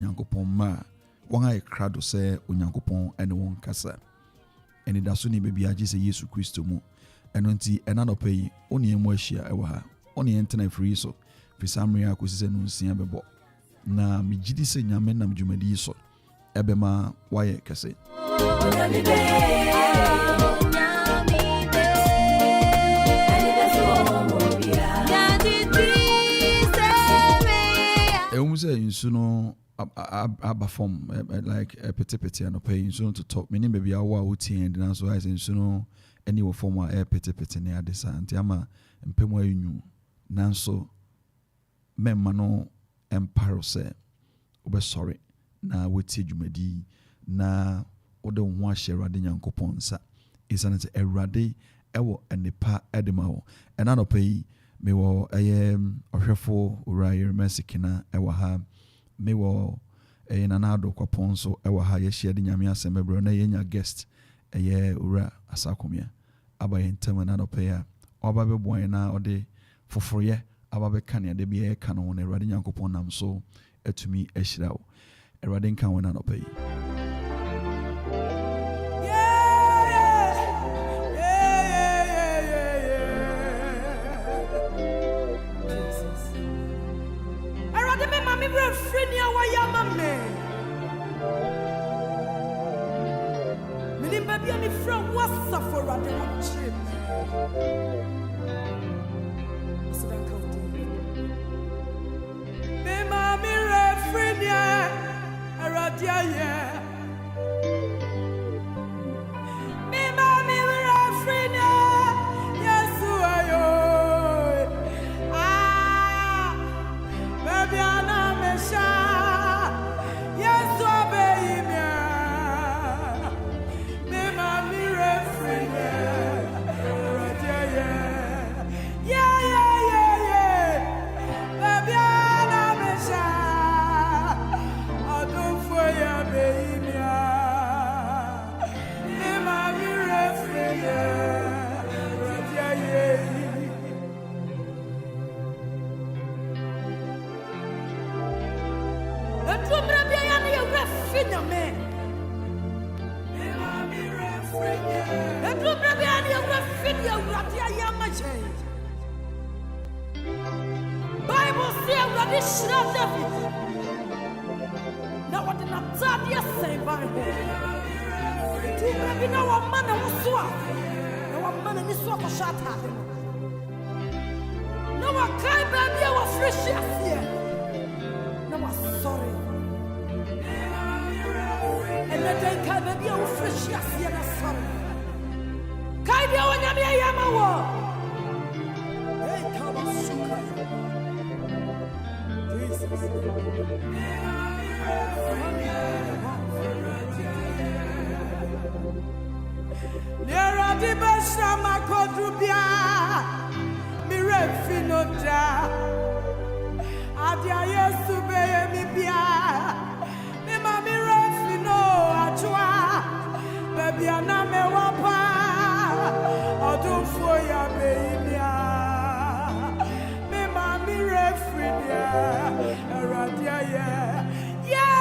Nyankopɔn ma wɔn a krado sɛ Onyankopɔn ɛne wɔn kasa. Anidaso ni baabi agye sɛ Yesu Kristo mu. Ɛno nti ɛna nɔpɛ yi oni emu ahyia ɛwɔ ha. Oni ntena free so. Fisamre akosi sɛ no nsia bɛbɔ. Na megyidi sɛ nyame nam dwumadi so. Ɛbɛma wayɛ kɛse. Say insu no aba form like a pete and pay insu to top meaning baby awa uti and na so as insu no any form a pete ne adesa anti ama mpemu ayunu nanso memma no emparo se obe sorry na weti dwumadi na ode ho ahye Awurade Nyankopɔn nsa isane se Awurade ewo enipa edema wo ena no pay me wo ohwefo urayer mesikina ewa ha me wo nanado kwapon so ewa ha ye hia de nyame asem bebre na yenya guest ura asakomia aba yentem na no ya oba beboan na ode foforoye aba be kan ya de bi ka no na Awurade Nyankopɔn nam so atumi ahyira wo Awurade nka wo na no pay. Me from what's up for a damn chip. Me mammy refrinia, a radia, yeah. Me mammy refrinia, yes, who are you? Ah, baby, I'm a shy, yes, Bible says that this shall David. Now what did Nathaniel say by him? To maybe now a man was swap. Now a man in this swap shot at him. Now a kind baby was fresh here. Now I'm sorry. And then they kind baby was fresh here. I'm sorry. Kind of when you're Yamawa. Nera di besa makodrubia mi refino da adia Yesu beye mi bia mi ma mi refino atwa baby ana me wapa odun fo ya beye bia mi ma mi refino aradia yeah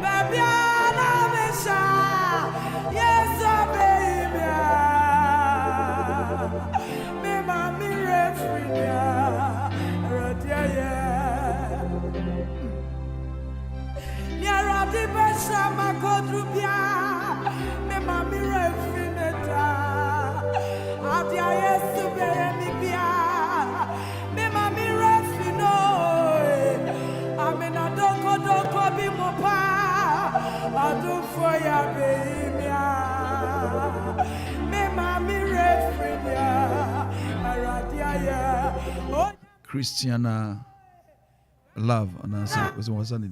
baby ana me sha yes, baby. Me mami refriya, radia. Ni aradi besha makodrubia. Me mami refrineta, adia Yesu bere mi bia. Me mami refrino, amena doko bi mopa, adu foya baby. Christiana love and answer was on the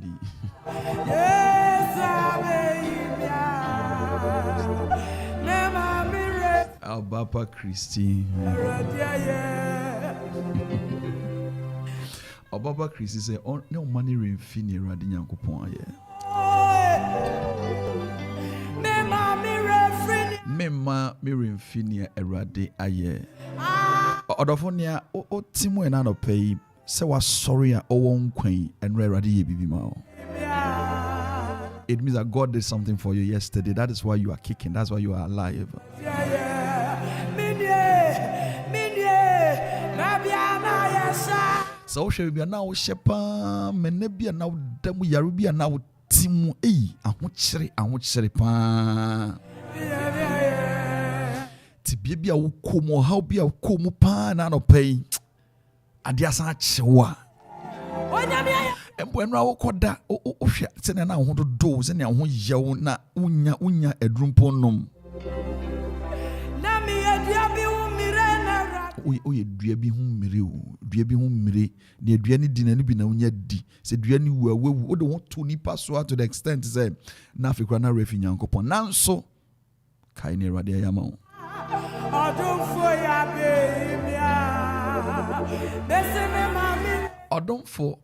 Albapa Christy Albapa Christy say no money rain fini radi Nyankopɔn Mema mirin finia erade aye. Odofonia o timu ena no pay say was sorry a own queen and ready baby mao. It means that God did something for you yesterday. That is why you are kicking. That's why you are alive. So shall be now shepa menebia now demu yarubia now timu ahunchiri pa ti bibia wo komo how bia wo komo pa na no pay ade asan chewa embo enra wo koda o hwe sene na ho do sene ho yew na unya edrumpo nom na me adua bi hu mire na o ye dua bi hu mire ne dua ni di na ni bi na unya di se dua ni wawu o de won to nipa so to the extent say na afikra na refi nyankopon nanso kai ne rade ya ma wo Odonfo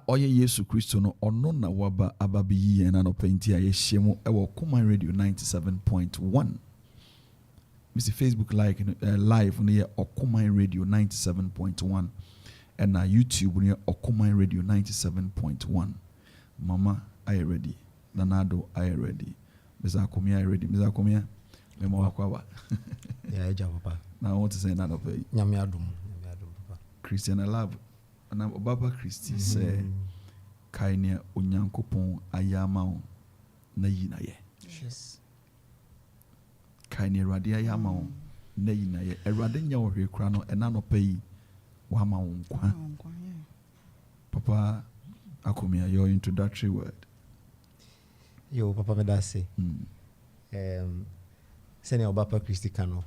oye Yesu Kristo no ono na waba ababi yi na no penti a yehye mu e wo Command Radio 97.1 Mr Facebook live no ye Command Radio 97.1 and na YouTube no ye Command Radio 97.1 Mama are you ready Nanado are you ready Mr. Akomia are you ready Mr. Akomia Memo akwa yeah eja papa na want to say na no pay nyame adom papa Christian love na Obaba Christi say kaine onyankopon ayama wo na yi na ye yes kaine Awurade ayama wo na yi na ye Awurade nya wo hwe kra no ena no pay wa ma wo nkwa Papa Akomia your introductory word yo papa me da say sene Obaba Christi kano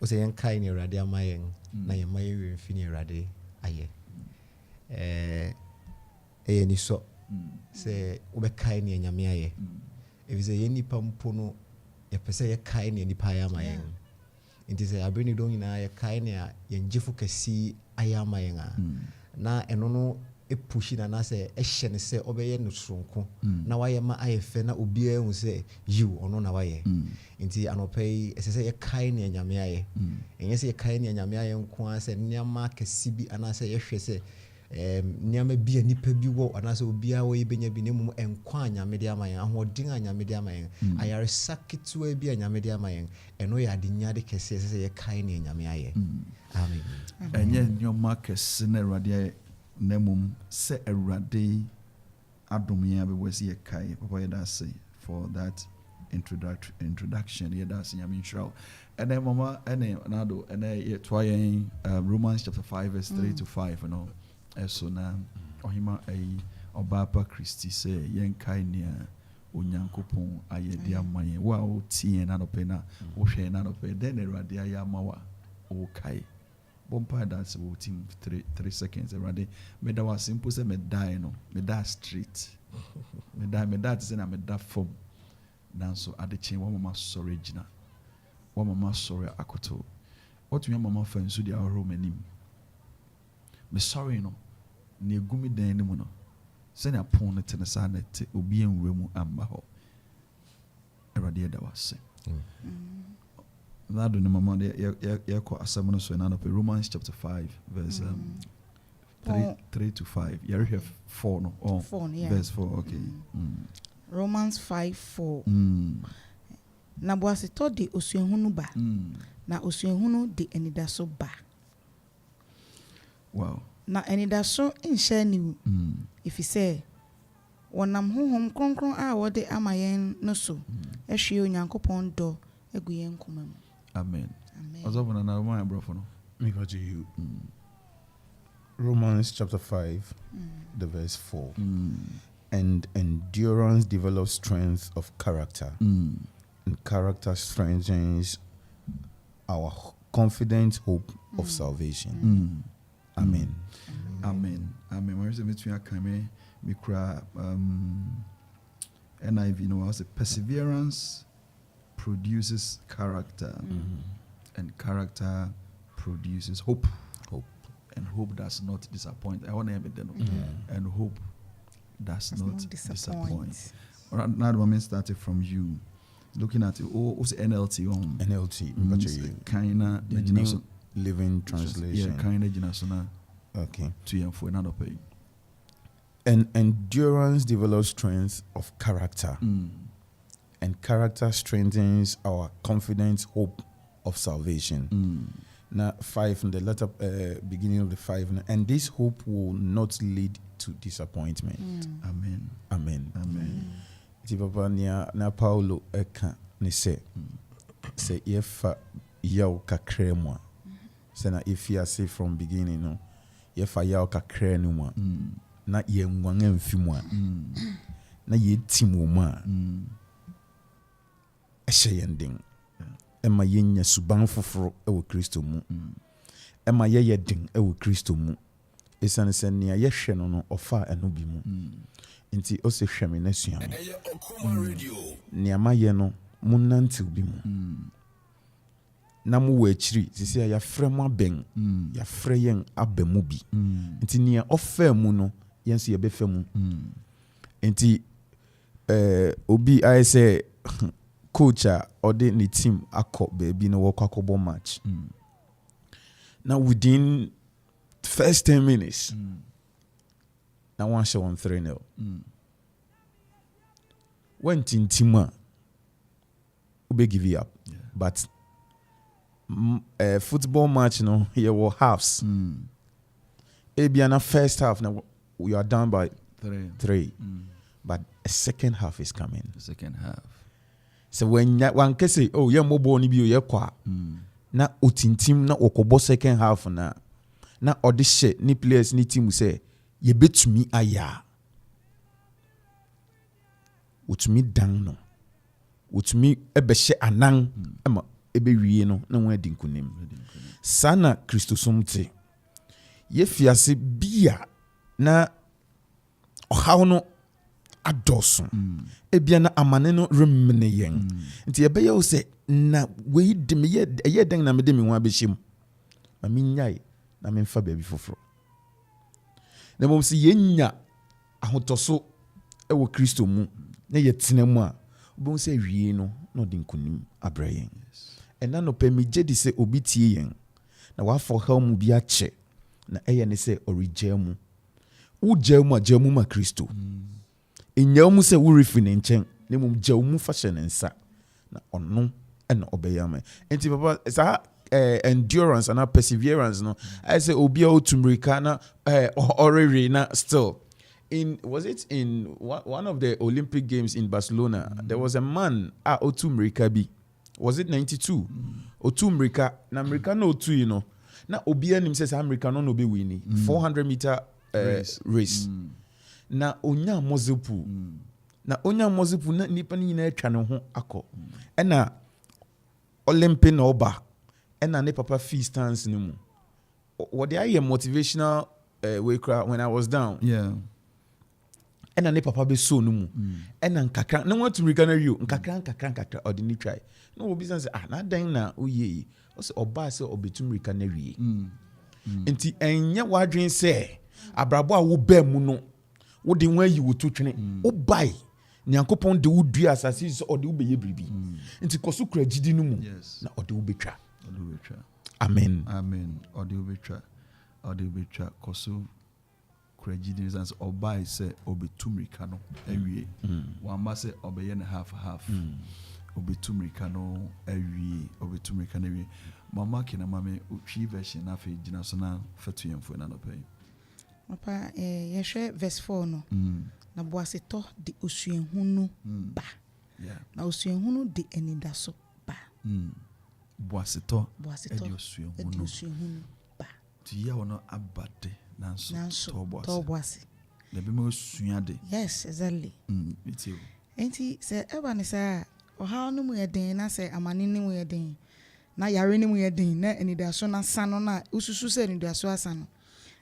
o se yen kai ne Awurade amayen na ye maye we mfini Awurade aye ni so se obekai ne nyame aye ebize ye nipa mpo no ye pese ye kai ne nipa ya mayen nti se abeni don nyina ye kai ne ye ngefu kasi aya mayen a na eno no epushi na se ehye ne se obeye no sonko na waye ma ayefe na obi ehun se you ono na waye nti anopai esese ye kai ne nyame aye enye se ye kai ne nyame aye nko a se nyama kesi bi ana se ye hwe se nyama bi anipa bi wo ana se obi a wo yebenya bi nemum enkwa nyame de amayen ahodin a nyame de amayen ayare saketu a bi a nyame de amayen eno ya de nya de kesi esese ye kai ne nyame aye amen enye nyoma kesi na Awurade nemum se Awurade adom ya be wasi ye kai papa ye da say for that introduction ye da say nyame nshraw and then mama ene nado ene ye twayen Romans chapter 5 verse 3 to 5 you know so na ohima Obaba Christi say yen kai ne onyankopon ayedi amaye wa o tie na no pe na wo hwe na no pe den Awurade ayamawa o kai bompa that's about 3 seconds already me da was simple say me die no me da straight me da say na me da form nanso ade chen wo mama sorry gina wo mama sorry akoto what me mama fa nsu dia horo manim me sorry no na egumi dan ni mu no say na pon no tene sa na te obi enwura mu amba ho already da was That do the mama ye ko asem no so na no Romans chapter 5 verse 3 to 5. You have 4 no. Oh, 4 yeah. Verse 4 okay. Romans 5:4. Na boase to de osuehunu ba. Na osuehunu de anidaso ba. Wow. Na anidaso nhye ni if you say wonam honhom kronkron a wode amayen no so ehwe onyankopon do eguyen komam. Amen. Amen. Na my brother no. Me got you. Romans chapter 5, the verse 4. And endurance develops strength of character. And character strengthens our confident hope of salvation. Amen. Amen. Amen. Where is the between Akame Mikra NIV no was perseverance produces character, and character produces hope. And hope does not disappoint. I want to have it then. And hope does not disappoint. All right, now the moment started from you. Looking at it, what's NLT on? NLT, Kinda the New Living Translation. Yeah, kinda genasona. Okay. To you for another pay. And endurance develops strength of character. And character strengthens our confidence, hope of salvation. Now, 5 in the latter beginning of the 5, and this hope will not lead to disappointment. Amen. Amen. Amen. Ti papa na Paulo eka ne se yefa yaw kakra mu a se na efiase from beginning no yefa yaw kakra no mu a na ye nwan amfi mu a na ye tim wo mu a ehye yending ema yenya suban foforo ewo Kristo mu ema ye den ewo Kristo mu esane se ne ye hwe no no ofa eno bi mu nti o se hwe me na sua niama ye no munantil bi mu na mu wa akiri sisi ya frɛ mu aben ya frɛ yen abamu bi nti nia ofa mu no yen so ye be fa mu nti obi I say coach or the team akọ baby no work akobo match now within first 10 minutes now one show on 3-0 went in team ube give you up but football match no here were halves Ebiana first half now we are down by 3 but a second half is coming. The second half. So when one can say, oh, yeah, mobile ni bio kwa na otintim na okobo second half na audition ni players ni team say ye betumi aya. Utumi dan no. Utumi ebehye anan ema ebewie no na won adi nkunim. Sana Kristo somte. Ye fiase bia na ohaw no adoso ebia na amane no remne yen nti ebeye wo se na we de me ye den na me de me ho abehim ma minyai na me mfa baabi foforo na mom se yenya ahotoso ewo Kristo mu na yetena mu a obo se wie no na odi nkunim abra yen ena no pe me gedi se obi tie yen na wa for help bi ache na eye ne se orijamu u jamu a jamu ma Kristo enyamu se wo refi ne nchen ne mum jamu fa hye ne nsa na ono ena obeyama enti papa sa endurance and perseverance no I say obi otumrika na already na still was it in one of the Olympic Games in Barcelona there was a man otumrika bi was it 92 otumrika na America no otu you know na obi anim say America no be winning 400 meter race. Na onya mozepu na nipa ni nyina atwa ne ho akọ ena Olympic na oba ena ne papa fee stance ni mu what they are motivational way when I was down ena ne papa be so no mu ena nkakra na want to reka na rio nkakra ordinary try no obi say na dan na oye o se oba se obetum reka na wie enti enye wadwen se abrabo a wo ba mu no wo de wan yi wo to twene wo bai Nyankopon de wo dua asase so ode wo beye bribi nti koso kura gidi no mu na ode wo betwa amen ode wo betwa koso kura gidi sans obai se obetumrika no awie wamba se obeye na half obetumrika no awie obetumrika na awie mama kina mame utwi version na fe gina so na fatu yemfo na no pay Papa, yeshwe verse 4 no. Na boaseto de osuenhunu ba. Na osuenhunu de anidaso ba. Boaseto de osuenhunu ba. Ti ya wono abade nanso to boase. Na be mo suade. Yes, exactly. It's you. Enti se eba ne sa oha no mu yeden na se amane ne mu yeden. Na yare ne mu yeden na anidaso na sano na ususu se anidaso asano.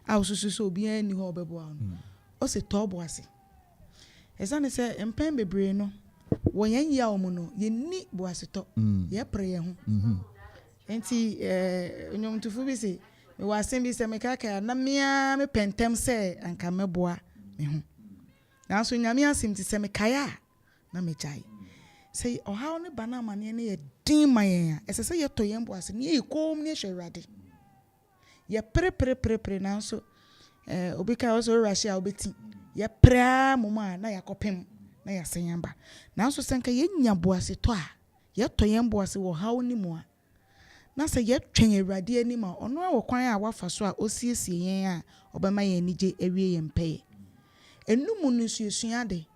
Aususu so bia ni ho bebo anu o se to boase ezane se empen bebre no wo yan ya omu no ye ni boase to ye pre ye ho enti onyom tufu bi se me wasen bi se me kaka na mia me pentem se anka meboa me ho na so nyame asim ti se me kaya na me chai se o ha ne bana mane ne ye din mayen ese se ye to yen boase ne ye kom ne hwerade ye pre nanso obika also Russia obeti ye pra moma na yakopem na yasanyamba na so senka ye nya boase to a ye to ye boase wo haw ni mu a na se ye twen awurade ani ma ono a wo kwan a wafa so a osiesie yen a obema ye nije ewie ye mpeye enum nu suesua de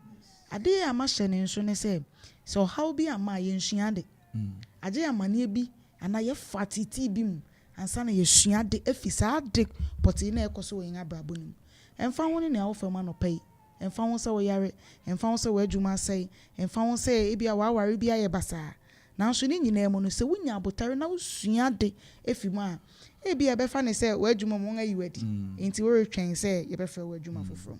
ade a ma hye ne nso ne se so how bi ama ye nsua de age amane bi ana ye fatiti bi mu ansa na ye sua de efisa de poti na ekoso wen abrabo nim emfa ho ne na wo fama no pay emfa ho se wo yare emfa ho se wo adwuma sai emfa ho se e bia wa ware bia ye basa na nso ni nyina mu no se wunya abotare na usua de efimu a e bia be fa ne se wo adwuma mo ngayi wadi enti wo retwen se ye be fa wo adwuma foforo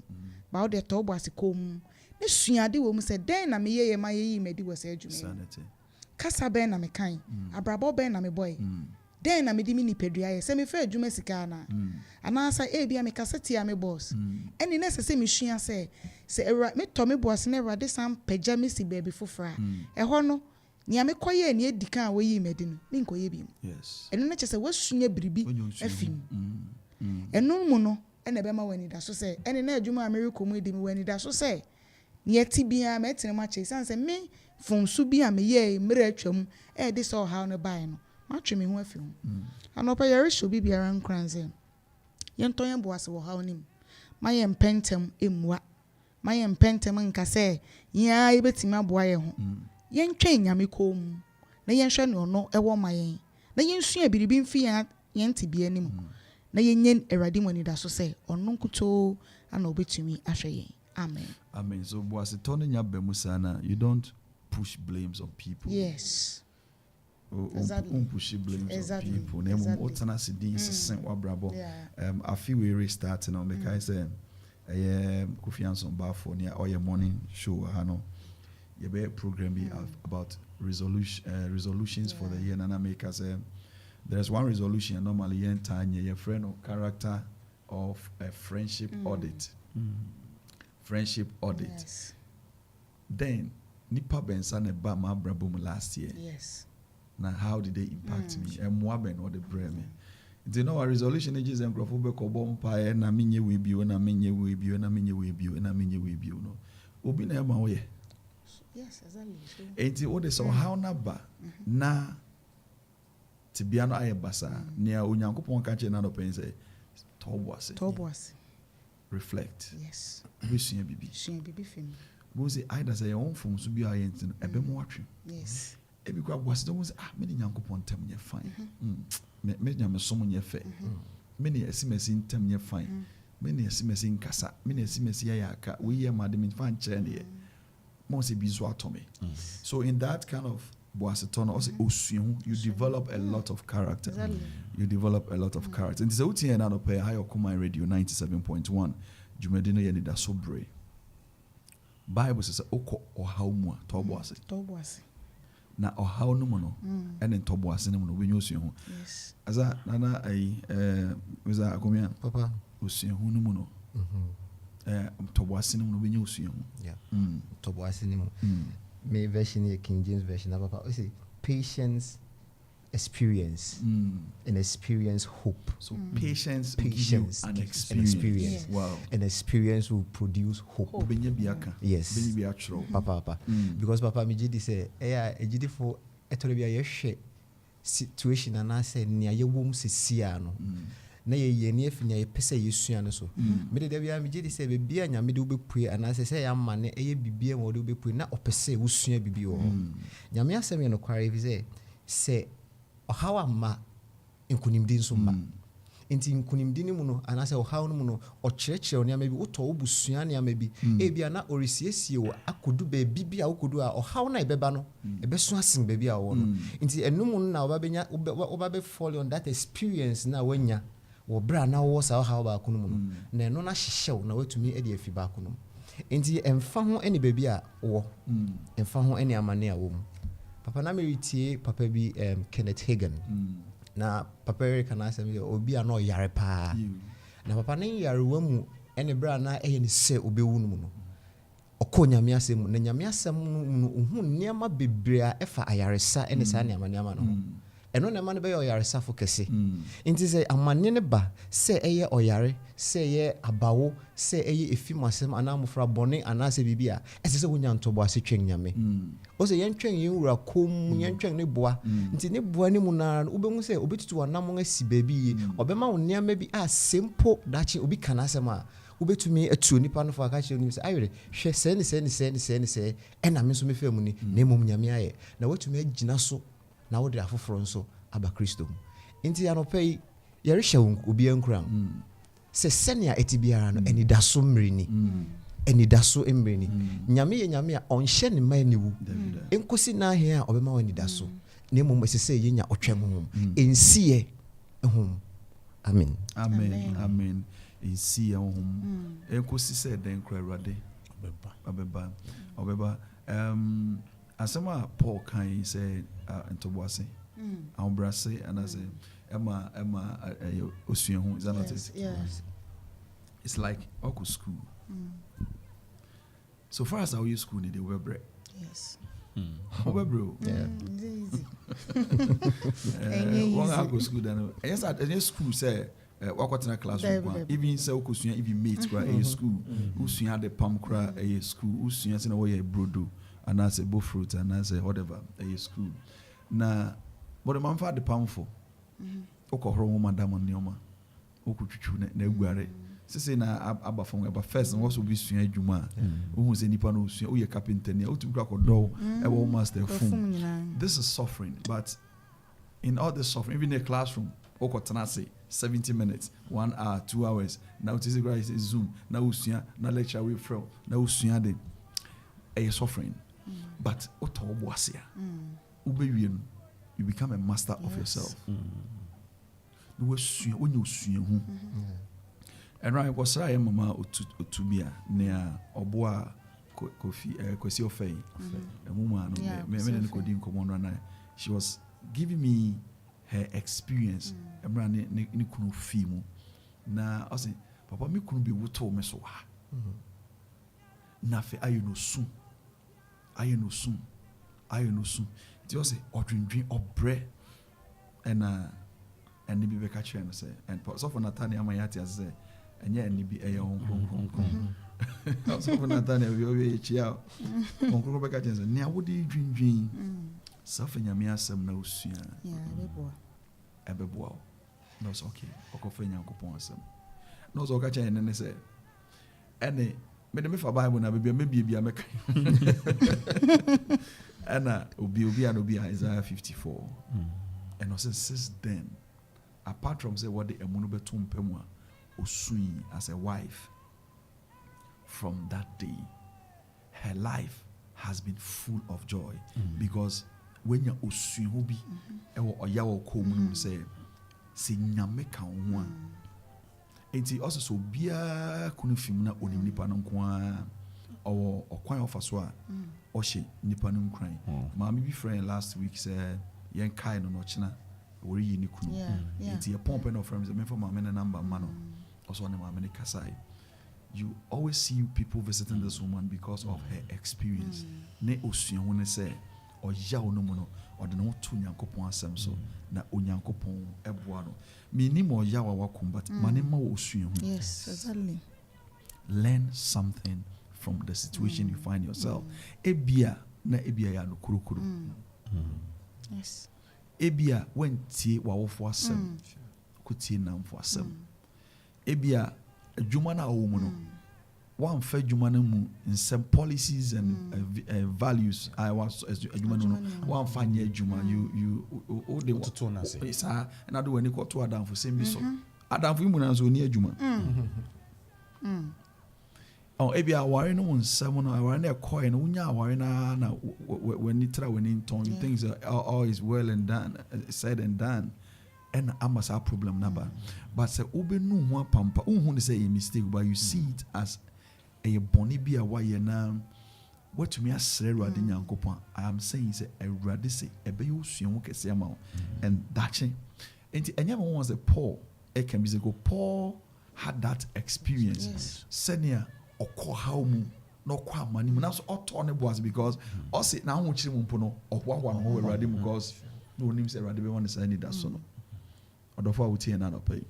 ba wo de to bo asikom ne sua de wo mu se den na me ye ma ye yi medi wo se adwuma kasa ben na me kan abrabo ben na me boy den na me di mi nipadua ye se me fa adwuma sika na anasa e bia me kasa tia me boss eni na se me sua se era me to me boss na era de sam pagya me si baby fofora e ho no nia me koye ni edikan wo yi medi no me nkoye bi yes eno na chese wasunya biribi afim eno mu no ena be ma wani da so se eni na adwuma America mu di mi wani da so se ni ati bia me tene ma che sanse me fonsu bia me ye mre atwam e de so how no buy no ma twe me ho afim anopa yare sho bi biara nkranze ye nton ye boase wo how nim ma ye mpentem emua ma ye mpentem nka se ya ye betima boa ye ho ye ntwe nyame kom na ye nhwe ne ono ewo ma ye na ye nsua biribi mfi ya ye ntibia nim na ye nyen erade moni da so se ono nkuto ana obetumi ahwe ye amen amen so boase tono nya bemusana you don't push blames on people yes exactly. Push blames on people name otana sidin sesen wabrabo I feel we restarting on because say Kofi Anson Bafo near all your morning show hano you be program be about resolutions for the year nana make us there's one resolution normally yen time your friend or character of a friendship audit friendship audit yes. Then nipa bensa ne ba ma brabo mu last year yes now how did they impact me and moaben or the breme you know a resolution is enkrofo be ko bompa na menye we bio na menye we bio na menye we bio na menye we bio no obi na ma wo ye yes exactly enti what is so how na ba na tibia no aye basa nia onyankopon ka che na no pen say toboase reflect yes we sua bibi fim we say either say your own phone so bia yen tin ebe mo atwe yes ebi kwa boase don say me nyankopon tam nye fine me nyame som nye fe me ne esimesi ntam nye fine me ne esimesi nkasa me ne esimesi ya aka we ye made me fan chere ne mo se bizo atome so in that kind of boase ton also osuhu you develop a lot of character you develop a lot of character and so utie na no pay high Akropong radio 97.1 jumede no ye Anidaso Bere Bible says oko ohaw mu a toboase na ohaw no mu no ene toboase no mu no benyo osuhu yes aza nana weza akomia papa osuhu no mu no toboase no mu no benyo osuhu yeah toboase no mu me version here King James version papa we say patience experience and experience hope so patience and experience yes. Wow and experience will produce hope benye biaka yes benye biatro papa because papa me gidi say ejidi for etore bia ye hwe situation ana say nia ye wom sesia no na ye ne afinya ye pese yesua no so me de bia me gidi say be bia nya me de obepue ana say ya ma ne eye bibia wo de obepue na opese wosua bibi wo nya me asem ye no kware vi say ohawa ma nkunimdi nso ma enti nkunimdi ni mu no anase ohaw no mu no okyerɛkyerɛ ne ama bi wotɔ obusua ne ama bi ebia na orisiesie wo akodu ba bibia wokodu a ohaw na ebeba no ebeso asen ba bia wo no enti enum na oba be fall on that experience na wanya wo bra na wo sa ohaw ba ko no mu no na eno na hyehyew na watumi e de afi ba ko no enti emfa ho ene ba bia wo emfa ho ene amane a wo mu papa na meritie papa bi Kenneth Hagan na papa Eric na asem obi a no yare pa na papa ne yare wa mu ene bra na eye ne se obewu no mu no okonyame asem na nyame asem no hu niam bebre a efa ayaresa ene sa niam no ɛno na ma no bɛyɛ ɔyaresafo kɛse nti sɛ amanne ne ba sɛ ɛyɛ ɔyare sɛ ɛyɛ abawo sɛ ɛyɛ efim asɛm anaa mofra bɔne anaasɛ biribi a ɛsɛ sɛ wonya ntɔboase twɛn nyame ɔsɛ yɛntwɛn yɛn wura kom yɛntwɛn ne boa nti ne boa ne mu naa no wobɛhu sɛ obɛtutu w'anammɔn asi baabi yie ɔbɛma wo nneɛma bi a sempo dakye obi ka n'asɛm a wobɛtumi atuo nipa no fo aka kyerɛ no sɛ ayere hwɛ sɛ ne sɛ ɛna me nso mefɛ mu ni na mmom nyame ayɛ na woatumi agyina so na wode afoforɔ nso aba kristo mu nti anɔpɛ yi yɛrehyɛ wo obiara nkura sɛ sɛnea ɛte biara no anidaso mmere ni anidaso mmere ni nyame yɛ nyame a ɔnhyɛ ne mma aniwu nkɔsi n'ahɛ a ɔbɛma wo anidaso na mmom ɛsɛ sɛ yɛnya ɔtwɛm ho ɛnsiɛ ho amen ɛnsi yɛ ho ɛnkɔsi sɛ ɛdɛn kora awurade ɔbɛba asɛm a Paul kan sɛ ntoboase ahobrɛase anaasɛ ɛma osua ho is that not it? Yes. It's like ɔkɔ school so far as our school need they were break Yes. bro Easy. one go school then yes at school say wakɔtena classroom even say okosua even mates kra school usua the palm kra school usua say na wo brodo and as a both fruit and as a whatever school na but the MAMFE the palm for okɔhoro wo madam nneoma okutwitwu na eguare sese na aba from aba first and also be sua adwuma wo say nipa no sua wo ye carpenter ne wo tukura kodo e wo master phone. This is suffering, but in all this suffering even in the classroom okɔtena say 70 minutes 1 hour 2 hours now it is a Zoom now usua na lecture we from now usua de a suffering but otoboasia ubewie no you become a master of yourself no usua when you usua hu and right was I mama otubia na oboa kofi kwesi ofei emuma no me ne ko din komono na she was giving me her experience emra ne kunu fi mu na I say papa me kunu bi woto me so ha na fe ayeno sun ti o say odwindwin obre and bi be ka kire no say and so for Nathaniel amayati as say enye eni bi eye honkron so for Nathaniel we chia honkron be ka kire say ne awodi dwindwin safa nyame asem na osua ebeboa no so okay okofa nyankopon asem no so ka kire ne say ene me de me fa Bible na be bia meka ana obi Isaiah 54 and also since then apart from say what the emunu betum pemu a osui as a wife from that day her life has been full of joy because when you osui ho bi ewo oyawo ko mu say nyame ka ho a enti also so bia kunu film na onim nipa no nko a owo okwan ofaso a ohye nipa no nkran maami bi friend last week say yen kai no china wori yi ni kunu enti ye pompe no friends me for maami na number mano also na maami ni kasai you always see people visiting this woman because of her experience ne osua ho ne say oya no mu no ode no to nyankopon asem so na onyankopon eboa no minim oya wa wakum but manema wo osua ho. Yes, exactly. Learn something from the situation you find yourself. Ebia ya no kurukuru. Yes. Ebia when tie wa wo fo asem kutie nam fo asem. Ebia adwuma na wo mu no one fa adwuma na mu in some policies and values I was adwuma no one fa nya adwuma you all the to na say sa na do wani ko to adamfo sem bi so adamfo mu na so ni adwuma oh ebia aware no nsam no aware na ekoi no unya aware na when you try when in ton you think all is well and done said and done and amasa a problem number but say obenu ho apampa unhu ne say a mistake but you see it as a boni bi a waye na what me asre Awurade Nyankopon I am saying say Awurade say ebe yo sua ho kese ama and dache enti enya mo was a Paul can be go Paul had that experience senior okọ how mu no kwa mani mu na so oto ne boas because o say na ho chiri mu mpo no ohwa no ho Awurade mu because no names Erade be want to say Anidaso no. Odofo a wutie na no pay.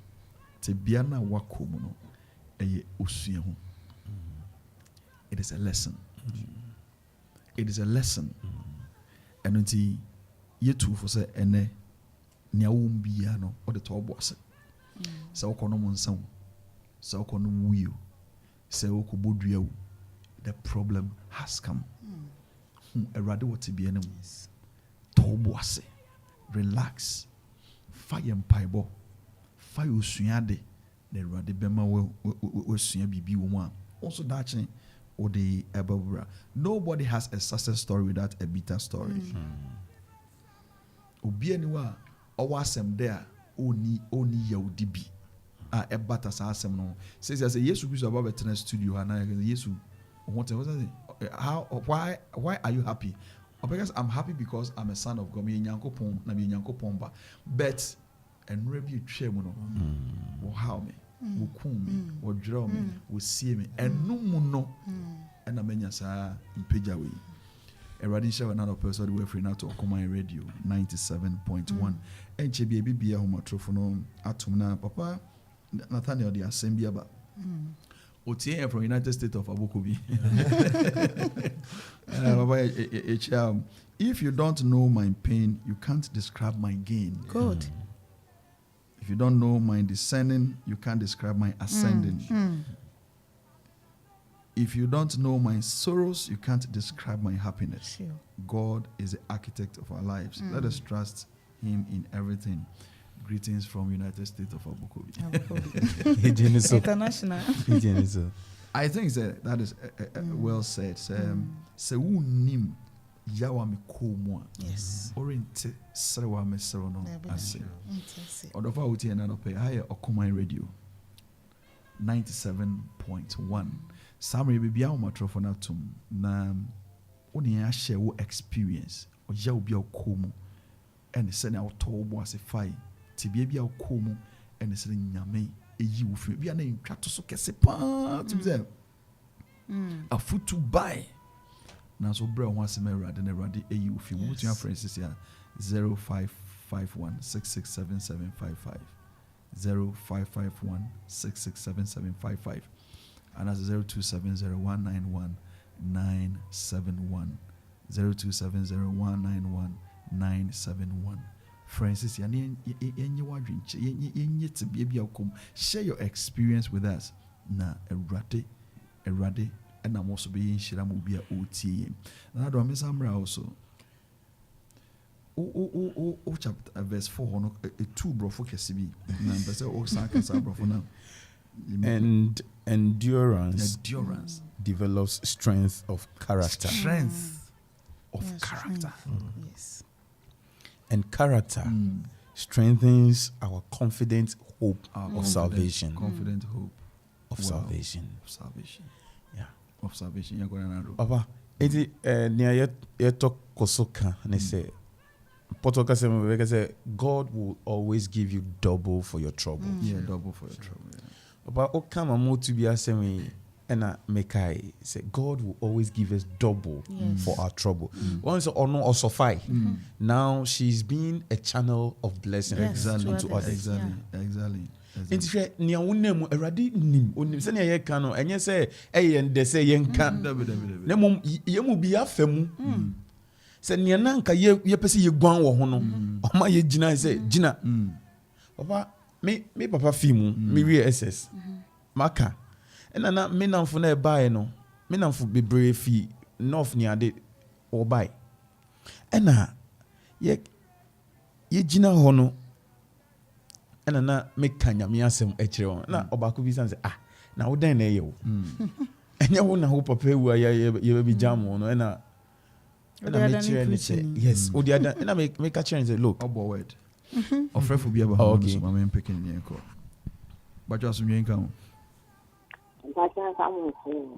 Te bia na wako mu no eye osua ho. It is a lesson. It is a lesson. And until ye too for say ene nia bia no or the top boss. So kono mo nsan. So kono wuyo. So ko bodua. The problem has come. Erade what to be enemy. Top boss. Relax. Fire mpaibo. Fire osuade. The erade bema we sua bibi wo ma. Also dachi or the above. Nobody has a success story without a bitter story. Obi anywhere or wasem there only yaudibi. A better asem no. Says I say yes we about better studio and yes what was that? How why are you happy? Because I'm happy because I'm a son of God. Me Nyankopon na me Nyankopon ba. But and review twem no. Wo how me. Wo kum me. Wo draw me. Wo see me. And no mu no. And amenya sa mpagya we. Eradi show another person we free now to Common Radio 97.1. And chebi bibia ho matrofo no atom na papa Nathaniel the assembly aba. Otie from United States of Abokobi. If you don't know my pain, you can't describe my gain. Good. If you don't know my descending, you can't describe my ascending. If you don't know my sorrows, you can't describe my happiness. Sure. God is the architect of our lives. Let us trust him in everything. Greetings from United States of Abokobi. International. I think that is well said. Se unim yawa me komo. Yes. Orinte serewa me sero no ase. Odofa uti na no pay higher Okoman Radio 97.1. Samre bibia o matrofo na tum na oni ya share wo experience o ya obi okomu and se na otobo ase fai ti bia okomu and se nyame eyi wo fi bia na ntwa to so kese pa ti be afutu buy na so bra ho ase merade na rade eyi wo fi wo tua francis ya 0551667755 0551667755 and that's 0270191971 0270191971 Francis yenye wadwinche yenye tibia okom share your experience with us na erade and I'm also being shira mu bia otie na do mesamra also o chapter verse 4 no 2 bro focus bi na mpese o saka sa bro for now. And endurance develops strength of character. Character. Yes. And character strengthens our confident hope of salvation. Confident hope of salvation. Yeah. Of salvation. You're going to Papa, eti near yet talk kosoka and say God will always give you double for your trouble. Yeah, double for your trouble. Yeah. But o come more to be asking and mekai say God will always give us double for our trouble. Once or no or suffice. Now she's being a channel of blessing into others. Exactly. Nti nia wonam Awurade nim onim se na ye ka no enye se eyende se ye nka na mum yemu bi afemu se nia na nka ye pese ye guan wo ho no o ma ye gina se gina papa me papa fi mu me we ss maka ena na me namfo na e bae no me namfo bebre fi north ni ade o bae ena ye gina ho no ena na me kanya me asem ekire won na obako bi san say na wo dan na ye wo enya wo na wo papa wu ye be jam no ena me kire ni say yes o dia ena me ka kire ni say look obo word ofrefo bi aba ho so ma me picking ni enko bajo aso nyen kan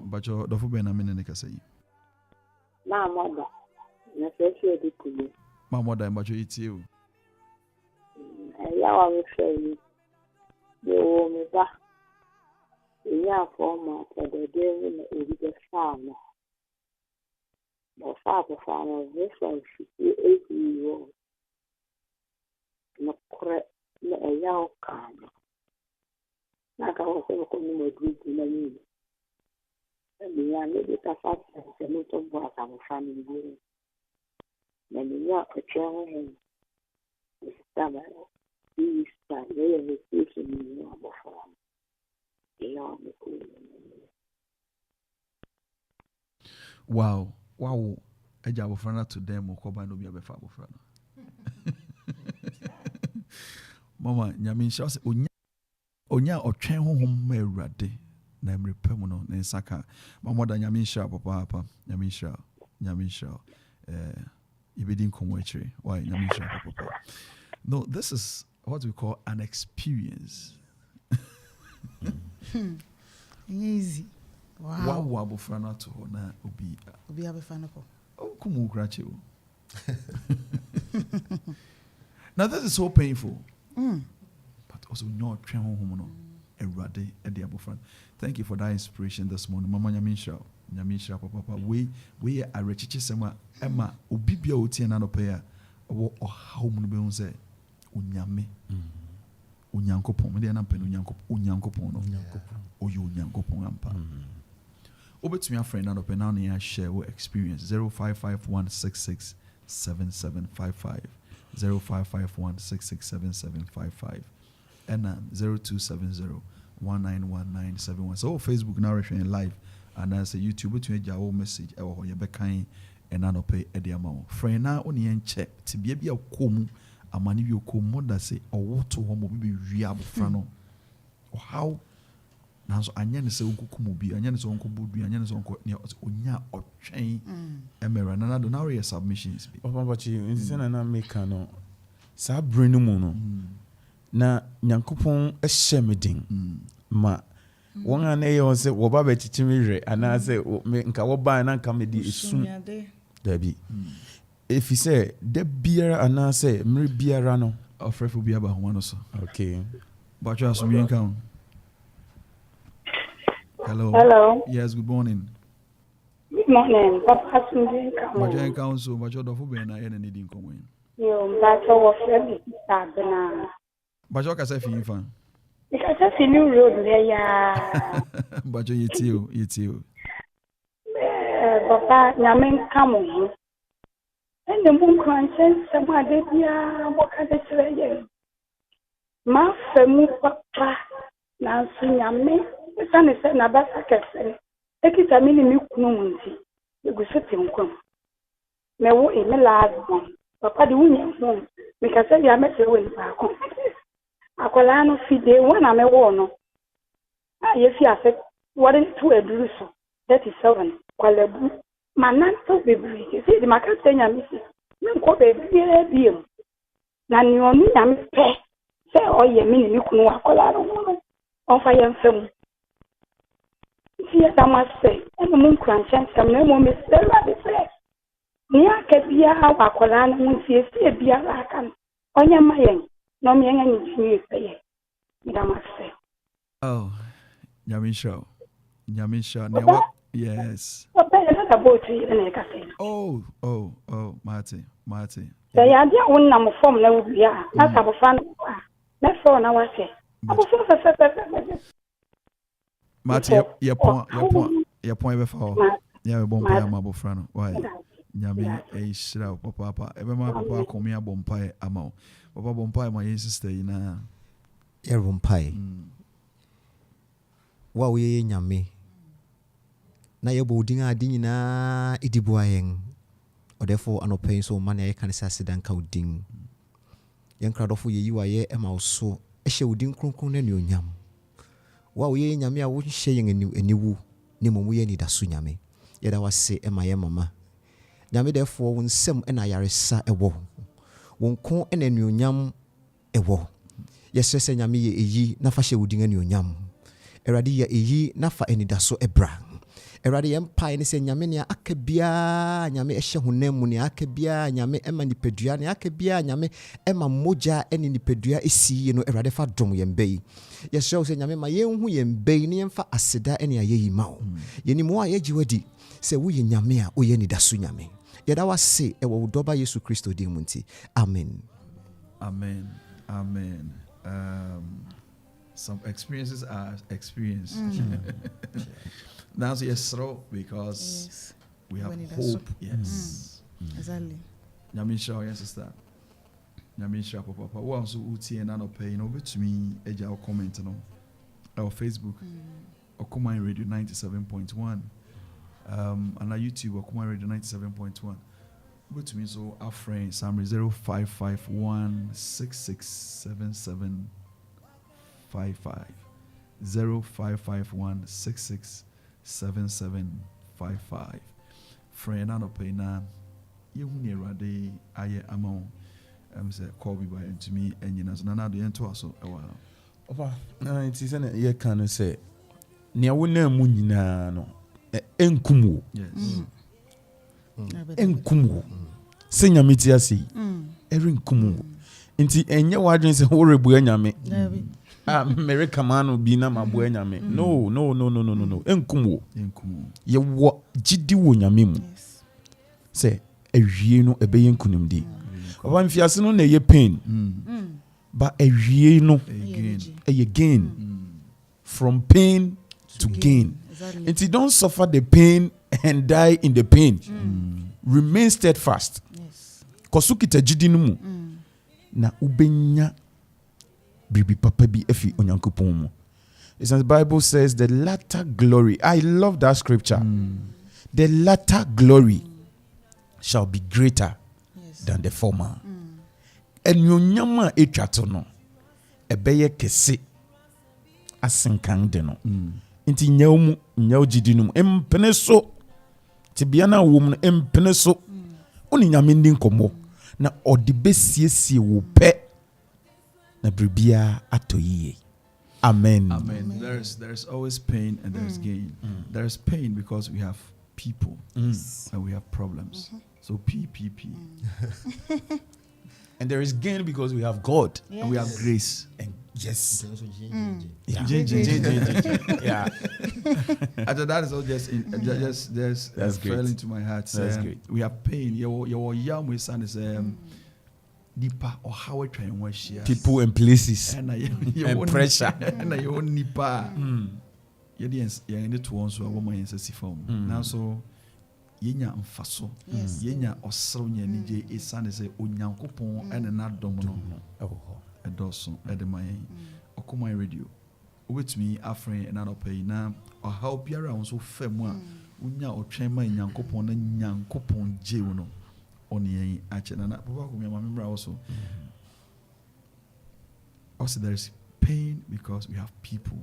bajo dofo be na me ne ka say na moda na se se di kuye ma moda bajo itie o ya wa me fe ni wo me ba ya for ma to de de na e bi fa na no fa no this one 58 years old no correct na ɛyɛ ɔka no na ka wɔ sɛ wɔkɔ no maduru na yi ɛbi ya ne bi ka fa sɛ no to bo asafo no bi na ne ya ɔtwe ho ho sistema yi sta yɛ ne station ni abɔfra ya ne ko wow eja abɔfra na to them ɔkɔba no bi abɛfa abɔfra no mama nyame nhyɛ sɛ onya ɔtwɛn honhom ma awurade na mmerepɛ mu no ne nsaka mama da nyame nhyɛ papa nyame nhyɛ ibedi nkɔmmɔ akyire why nyame nhyɛ papa. No, this is what we call an experience. Easy. Wow. Wow abɔfra no ato hɔ na obi abɛfa no kɔ. Kumu krache o. Now this is so painful. But also not trying home no. Erade edi abofran. Thank you for that inspiration this morning. Mama Nyamisha papa. We are rechiche sema Emma obi bia oti na no pa ya. Wo ohaw mu no be hu se onyame. Onyankopon. Me dey na pen onyankopon no. Oyo onyankopon ampa. Obetumi afrɛ na no pe na na share wo experience 0551667755 0551667755 and 0270191971. So Facebook now sharing live and as a YouTube to a wo message e wo ye bekan and na no pe e de ama wo frɛ na oni en check ti bia bia komu amane bi okomu da se owoto ho mo bi wi abofra no how nanso anya ne se onkokumu bi anya ne se onkobodu anya ne se onko ne onya otwen emera na do na re submissions bi opabachi nti na make no sa brenu mu no na nyankopon ehye medin ma won ana ye won se wo ba ba chichimire ana se nka wo ba na nka medi esu dabi if you say de biara ana se mre biara no ofrefo bia ba ho no so okay but you asumi nka. Hello. Yes, good morning. Good morning. Papa Sunday come. Bajo council, bajo do fo be na ye na need nkomo yin. Yo, bajo wo friend start na. Bajo ka say fi fan. Because that's a new road there ya. Bajo yetio. Papa nyame come. And the moon conscience somebody bia wo ka de chere ye. Ma femu papa na so nyame Sane se na basa kese. Ekita mini mi kunu munti. Egusote nkom. Me wo e me laadbon. Papa di wunya mom. Me ka se ya mete we ni ba ko. Akola no fide wona me wo no. Ye fi ase wore to eduru so. 37 kwalebu. Mananto bebri. Se di maka se nya mi si. Me nko bebri biem. Na ni onu nya me pe. Se oye mini mi kunu akola no. Onfa ye mfem. Tia tamase eno mun kranchen samne mo me sela de se ni akabia awakola na mun tie sie bia aka onye mayen no me nya ni tini peye ndamase. Oh Nyamisha ne wa yes Papa ya da boti ene ka se oh Marty se ya dia wonna mo form na wubia na sabofan na so na wase abofo se Mati ye point be fa ya be bompa ma bofra no why nyame e shira papa e be ma papa komi abompa ama papa bompa ma ye sister yi na ye bompa wa we nyame na ye bodin adi nyina edibu ayen odefo anopen so man ye kan sasidan ka odin yen kradofo ye yiwa ye ema so ehye odin kronkron na nyonyam wa we nyame a wo hye yen aniwu ne momu ye Anidaso nyame ye da wase ema ye mama nyame defo wo nsem na yaresa ewo wo nko na anuonyam ewo ye sese nyame ye eyi na fa hye wodin anuonyam erade ye eyi na fa Anidaso ebra erade ye mpa ne se nyame ne akabia nyame ehye honam mu ne akabia nyame ema nipadua ne akabia nyame ema moja ene nipadua esi no erade fa dom ye mbei ye show se nyame ma ye hu ye mbei ne mfa aseda ene ayeyi mawo ye ni mo a ye jiwadi se wo ye nyame a wo ye Anidaso nyame ye da wase e wo doba Yesu Kristo di munti amen. Amen. Some experiences are experience. That's yes, so because Yes. we have When it is hope. so- Yes. Exactly. Nyamisha, yes, sister. Nyamisha, papa. What also uti and no pay no bit to me. Eja comment no. Our Facebook. Okumai Radio 97.1. And our YouTube Okumai Radio 97.1. But to me, so our friend Samri 0551 667755 0551 667755. Friend, I don't pay now. You near a day, I am say call me by to me, and you know, so now the end to us. Opa, it is an ye can say, near winner munina no, enkumu, Yes. enkumu, senya mitiasi, every nkumu. Inti enye wadrin se horrible enyame. America man be na mabu enyame. No. Enkumu. Ye wo jidi wo nyame mu. Say ewie no ebeye nkunimdi. Oba mfiase no na ye pain. But ewie no again. From pain to gain. Exactly. And you don't suffer the pain and die in the pain. Remain steadfast. Yes. Kosukita jidi no mu. Na ubenya bribi papa bi efi onyankopon mu. It's as the Bible says the latter glory. I love that scripture. The latter glory shall be greater than the former. Enyonyama etwato no ebeye kese asenkan de no. Inti nyawmu nyaw jidi no empene so tibiana wo mu empene so oni nyame ndi nkomo na odi besiesie wo pe na bribia atoyiye. Amen. Amen. There's always pain and there's gain. There's pain because we have people and we have problems. So P. And there is gain because we have God. And we have grace. And yes. Yeah. Yeah. After that is all just That's fell great. into my heart. That's great. We have pain. Your young with son is nipa or how it train was share. People and places And and pressure. And your own nipa. Yedians need to answer a woman in sissy form. Now so yenya mfaso. Yenya osronya nije esan is a unyankopon and an adomono. A doson at the my Okumai Radio. With me, a friend and another pay now, or help you around so firm. Unya or trema in Yankopon and Yankopon Jeuno on the action. And I remember also. Also, there is pain because we have people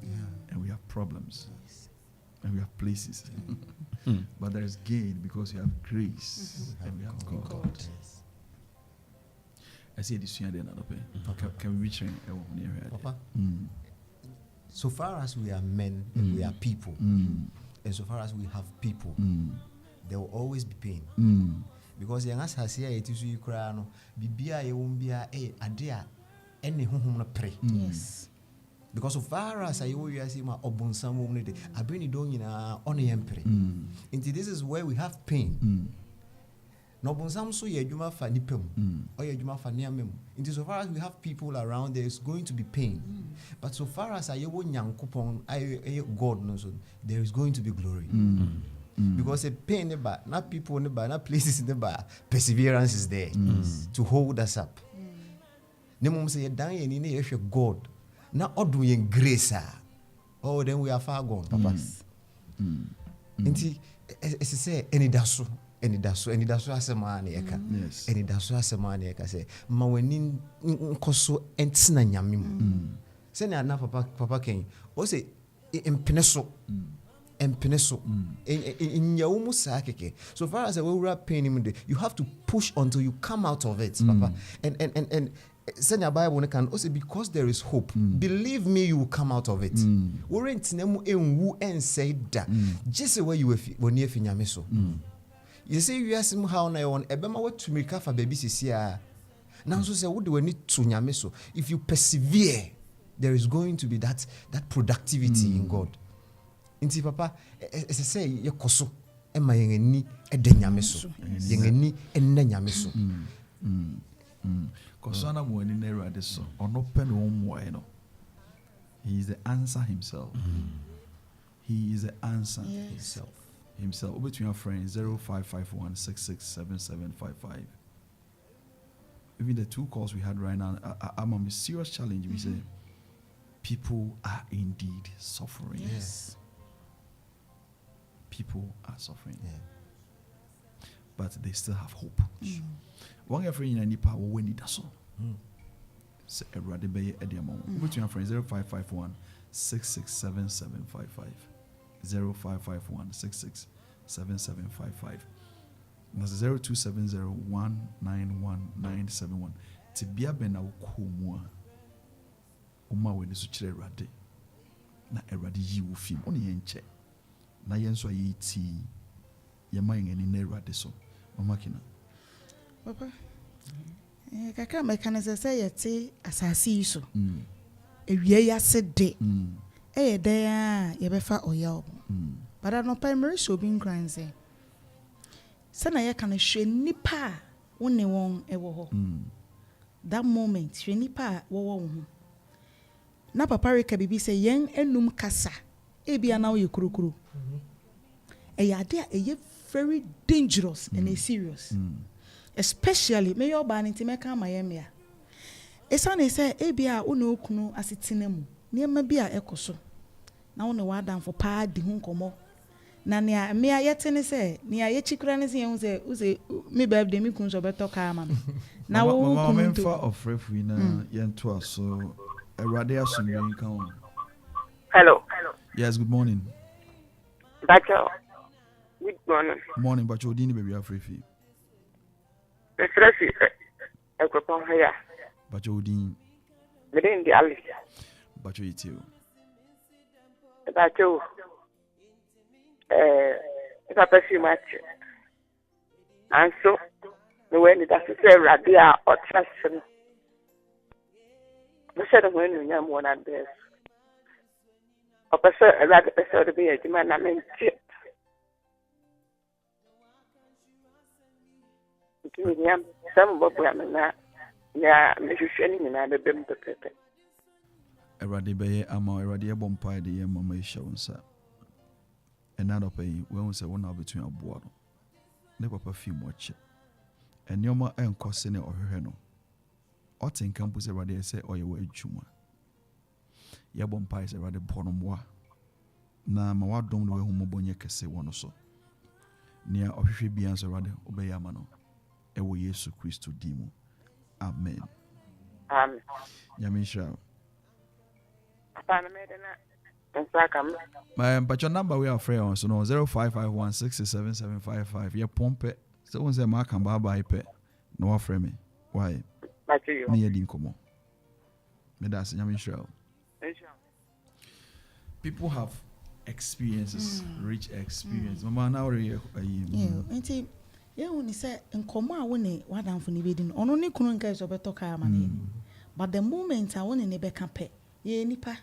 and we have problems and we have places. But there is gain because we have grace and we have God. I see this year another pay. Can we reach near here? Papa, so far as we are men and we are people, and so far as we have people, there will always be pain. Because young as has here, it is you cry no, bibia ye won't be a adea any home pray. Yes. Because so far as I always see my obon some woman, I bring it down in a on the emperor. Into this is where we have pain. No bonsam so ye juma fa nipem or ye juma fa niamem. Into so far as we have people around, there is going to be pain. But so far as I wo nyankopon I God knows, there is going to be glory. Because a pain never, not people never, not places never, perseverance is there to hold us up. Nemum say dan ye ni ye hwe God. Na odu ye grace oh then we are far gone, papa. Inti as say Anidaso asema na yeka. Yes. Anidaso asema na yeka say ma wani nkoso entina nyame mu. Say na papa ken. O say empeneso. Empeneso. Inyawu sa keke. So far as we were pain him, you have to push until you come out of it, papa. And send your Bible can also because there is hope. Believe me, you will come out of it. We rent nemu enwu and say that just the way you were near Finyameso. You say you ask him how na on ebema what to make for baby sisia. Now so say what do we need to Nyameso? If you persevere, there is going to be that productivity in God. Inti papa, as I say, ye koso ema yengeni ede Nyameso. Yengeni enne Nyameso. Because he is the answer himself. He is the answer himself. Between your friends 0551 667755. Even the 2 calls we had right now, I'm on a serious challenge. We say people are indeed suffering. Yes. People are suffering. But they still have hope. One year friend in power when it does so. Say Erade Beye Ediamo. Between your friends 0551 667755. 0551 667755. That's 0270191971. Tibia bena ukumwa. Uma we nisu chire Erade. Na Erade yi wo film. Oni yenche. Na yenso ayi ti. Yema yengeni na Erade so. Mama kina. Papa. Kaka mekanese say yete asasi so. Ewie ya se de. De a ye befa oya. But I no primary so bin gran say. Sana ye kan hwe nipa woni won ewo ho. That moment hwe nipa wo wo ho. Na papa reka bibi say yen enum kasa. Ebia na wo ye kurukuru. Ade a eye very dangerous and serious. Especially me your ban into make am ayemia. Esane say ebia wo na okunu asetena mu. Niema bia ekoso. Na wo ne wadan for pa di hu nkomo. Na nia me ayetene say nia ye chikura ne se say uze me birthday me kun so beto ka ama me. Na wo kunu MAMFE of referee na yento aso Erade asumye kan. Hello. Yes, good morning. Bacho. Good morning. Morning, Bacho Dini baby afrefi. Refreshi. Akropong here. Bacho Dini. Within the alley. Bacho itio. Bacho. If I pursue much. And so, the way that I say Radia or trust him. The set of when you know one at this. A person, a rather person to be a demand, I mean, chip. Some of them na me sheni na be bem pepe. Erade Beye ama Erade bompa de ye mama isha wonsa. Enado pay when we say one between aboa no. Ne papa fi mo che. Enioma enkose ne ohwehwe no. Otin campus Erade say oye wa adwuma. Ye bompa is Erade bono moa. Na ma wadom no we hu mobonye kese wono so. Nia ohwehwe bia so Erade obeyama no. Ewo Yesu Kristo dimu. Amen. Amen. Yamisha. Apana medena. Nsaka But your number we are free on so no 0551 67755. Ye pompe. So one say ma kan ba ba ipe. No offer me. Why? Bacho you. Me yedi nkomo. Me das Yamisha. People have experiences, rich experience. Mama now Enti ye woni say nkomo a woni wadanfo ne bedi no ono ne kunu nka so beto ka ama ne. But the moment a woni ne beka pe ye nipa.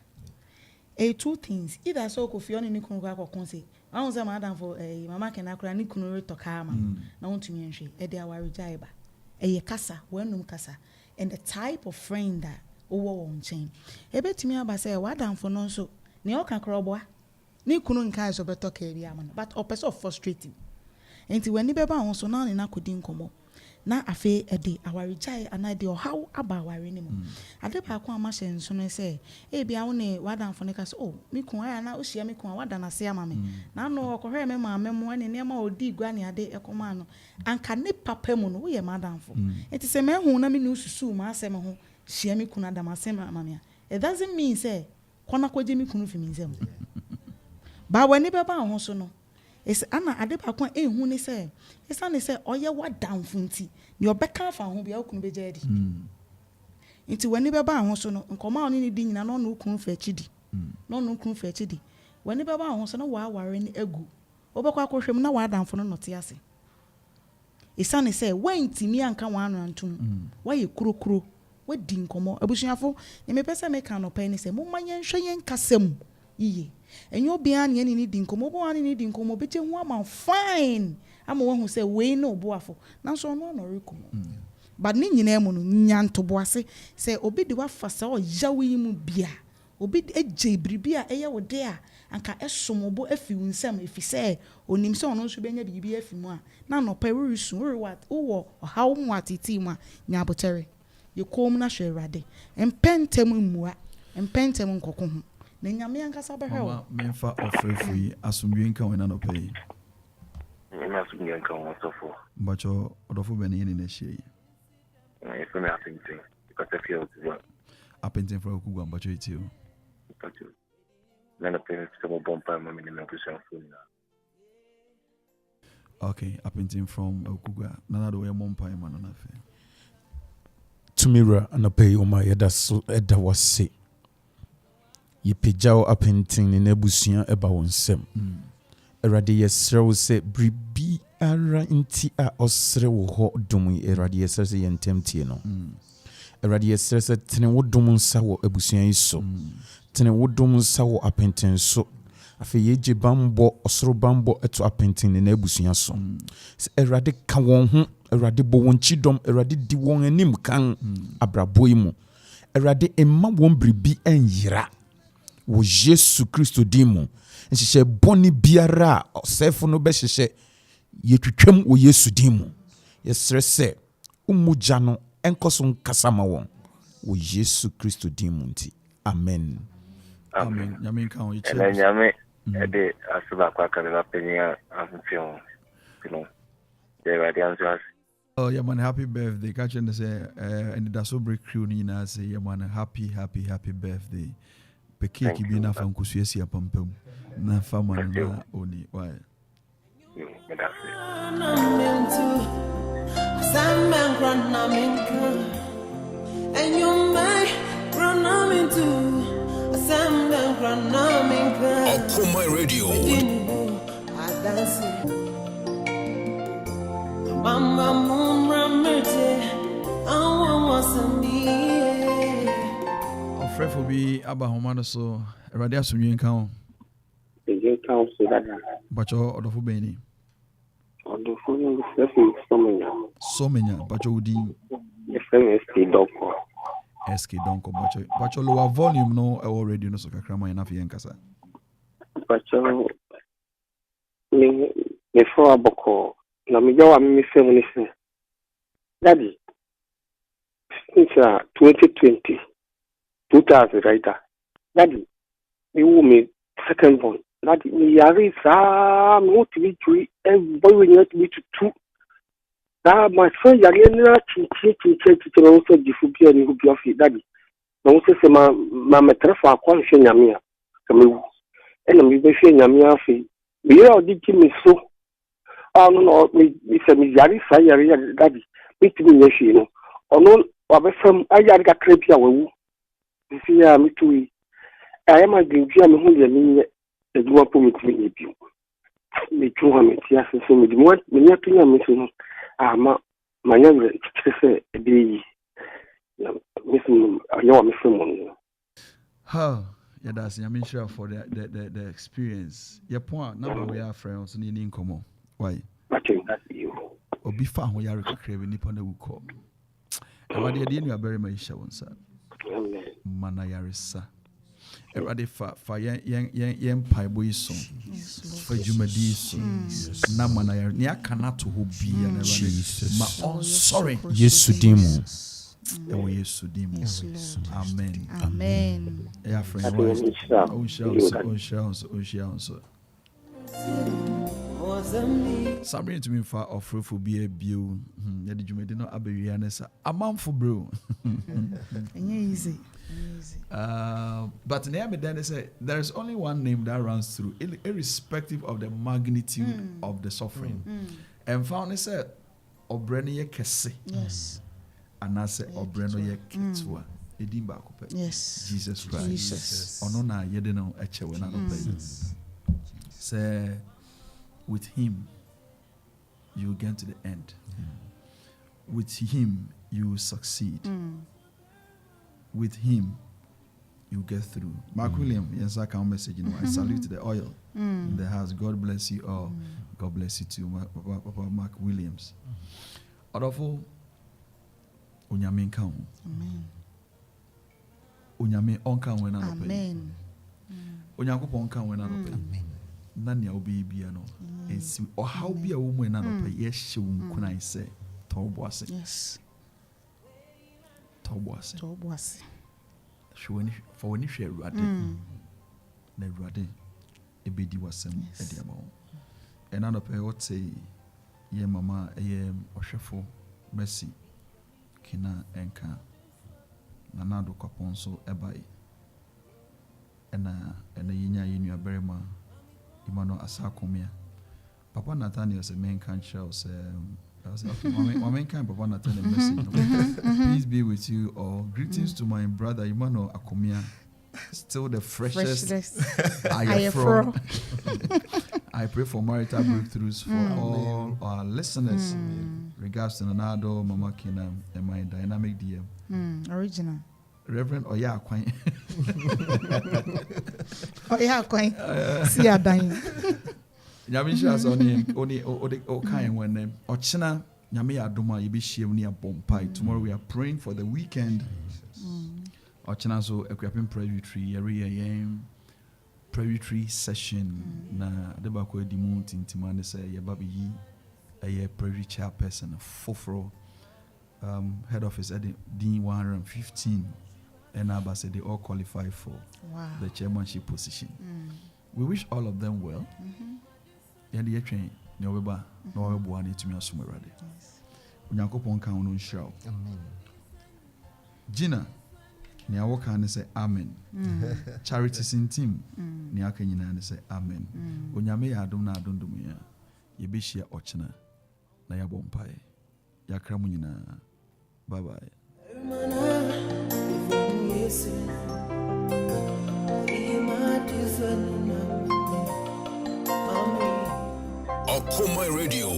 Two things either so ko fi oni ne kunu ka kokon say won say madanfo mama kena kura ne kunu reto ka ama na wontumi nhwe e de aware jaiba ye kasa wenum kasa and the type of friend that owo won chain e betumi aba say wadanfo no so ne o kan kroboa ne kunu nka so beto ka bi ama no but o person frustrating. Enti wani beba ho so na ne na kodi nkomo na afi ede awarijai anade o how aba aware ne mu ade ba ko ama hye nso no se e bia wo ne wadanfo ne ka so oh me kun aya na o hia me kun wada na se ama me na no okohwe me ma me ne ne ma odi igua ne ade ekoma no anka ne papa mu no wo ye madanfo enti se me hu na me nu susu ma asem ho hia me kun ada ma asem ama me it doesn't mean say kona kwaje me kun fi me nzem ba wani beba ho so no es ana ade ba kwa ehu ne se esa ne se oye wadanfo nti ne obeka fa ho bia okunu beja di nti wani beba ho so no nkoma oni ne di nyina no no okunu fa chidi no no okunu fa chidi wani beba ho so no wa aware ne agu obekwa akohwem na wadanfo no note ase esa ne se wantimi anka wanu antum wa ye kurokuro wadi nkomo abusuafo ne mepesa me kan no pa ne se mo manye nhwe yen kasam yiye enyo bia ne ni di nkomo bo ani ni di nkomo beche hu ama fine ama wo hu se we no boafo na so no no rekomo but ne nyina mu no nyanto boase say obi de wafa sa o yawo yi mu bia obi eje bribia eye wo de a anka esomobo afi wunsam efi say onim se ono nso benya bibi afi mu a na no pa wurisu wuri what wo how mu atiti mu a nya botere ye kom na hwe Awurade empentem mmua empentem nkoko ho na nyame ankasa behwe wo memfa ofrefu yi asomdwe nka wena no pay me asomdwe nka wo sofo bacho odofo bene ne na hye if me apenting because I feel to apenting for okugwa bacho itio bacho na pay some bomba mama ni me kusan phone okay apenting from okugwa na do we mompa ma no na fe tumira anapay oma yeda so eda wase yipejao apenting ne nabusua eba wonsem Erade yesrew se bribi ara nti a osre wo ho dum erade yesre se yentemtie no erade yesre se tene wo dum nsa wo abusua yi so tene wo dum nsa wo apentin so afi yeje bambo osro bambo eto apentin ne abusua so erade ka won ho erade bo won chidom erade di won anim kan abrabo yi mu erade emma won bribi enyira wo Yesu Kristo dimu nhyehyɛ bɔne biara ɔsɛfo no bɛhyehyɛ yɛtwitwam wɔ Yesu din mu yɛsrɛ sɛ umugya no ɛnkɔso nkasa ma wɔn wɔ Yesu Kristo din mu nti amen amen nyame nka ho and then nyame ede asuba kwa kala penya afufio there are the answers. Oh yeah man, happy birthday catch and say Anidaso Bere crew ni na say yeah man, happy birthday peke ki bi na fa nkosuasi apampam na fa man na oni why and you may run into Akropong Radio. Mama mumra mete Ofrefo bi aba homa no so Awurade asomdwe nka ho Eje kan so dada. bacho odofo beni Odofo no somenya bacho udi SK Doko. SK donko bacho lower volume no e radio no so kakra man na fe nkasa Bacho me for aboko na me jawa me fem ni se. Daddy. Since 2020 right? Daddy, you will me second born. Daddy, me yari sa me want to be three. Everybody we need to be two. That my friend yari na chichi also jifubi ani hubi ofi. Daddy, na also se ma metrefo akwa nhwe nyame a. Kame ena me be hwe nyame afi. Me ya odi ki me so. No me se me yari sa yari daddy. Me ti me nhwe no. Ono wabefam ayari ka krepia wewu. See ya me too. I am a dream me hu ya me e duma po me ti me bi. Me tu ha me ti ase so me di mo me nya to nya me so no. Ma nya re se e bi. Me so ayo me so mo no. ha yeah that's nyame sure for the experience your point na we are friends ni nkomo why Okay, that's you. obi fa ho yare kakra bi nipa na wuko Awurade de enu abere ma yisha wonsa Amen. mana yaresa Awurade fa yen paibo iso fa jumadi iso na mana yare ni aka na to ho bia na Awurade ma on sorry Yesu din mu ewo Yesu din mu amen Amen. yeah friend Amen. so Sabrin to me for ofrefo bi bio ya de dwumedi no abewia na sa MAMFE bro Easy. but near me then they say there is only one name that runs through irrespective of the magnitude of the suffering and found it said obreno ye kese Yes. and I said obreno ye ketwa edim ba ko Yes. Jesus Christ Jesus. ono na ye de no eche we na no pay say with him you get to the end with him you succeed with him you get through Mark William yes I can message you know I salute the oil in the house. God bless you all. God bless you too Papa Mark Williams Adolfo onyame nka ho Amen. onyame ɔnka ho na no pɛ Amen. onyankopɔn nka ho na no pɛ Amen. na nea wobɛyɛ bia no ɛnsi ɔhaw bi a wɔ mu na no pɛ yɛhyɛ wo nkunan sɛ tɔwbo ase Yes. tɔwbo ase To boase. fa w'ani hwɛ awurade na awurade ɛbɛdi w'asɛm ɛde ama wo ɛna no pɛ wote yɛ mama ɛyɛ ɔhwɛfo mercy kina ɛnka nana ado kwapɔn nso ɛbae ɛna yɛnya yɛ nuabarima Emmanuel Asakomia Papa Nathaniel sɛ menka nkyerɛ wo sɛ Papa Nathaniel message peace be with you all. Greetings to my brother Emmanuel Akomia, still the freshest Ayefro. I pray for marital breakthroughs for all our listeners. Regards to Nanado, Mama Kina, and my dynamic DM. Original. Reverend Oya Akwan. Oya Akwan. See ya dying. Nyamisha is only kind when Ochina Nyame Adoma Yibishia near Bompai. Tomorrow we are praying for the weekend. Ochina so equipping prayer retreat area prayer retreat session na debako edimu tintimane say yababi yi a prayer chairperson foforo head office at Dean 115 and Abba said they all qualify for the chairmanship position. We wish all of them well. And the train November no one to me as ready. Unyankopon ka ono nhyira. Amen. Gina ne awoka ne say amen. Charity sin team ne aka nyina ne say amen. Onyame ya adom na adondom ya. Ye be hia ochena na ya bompae. Yakra mu nyina. Bye bye. Akropong Radio.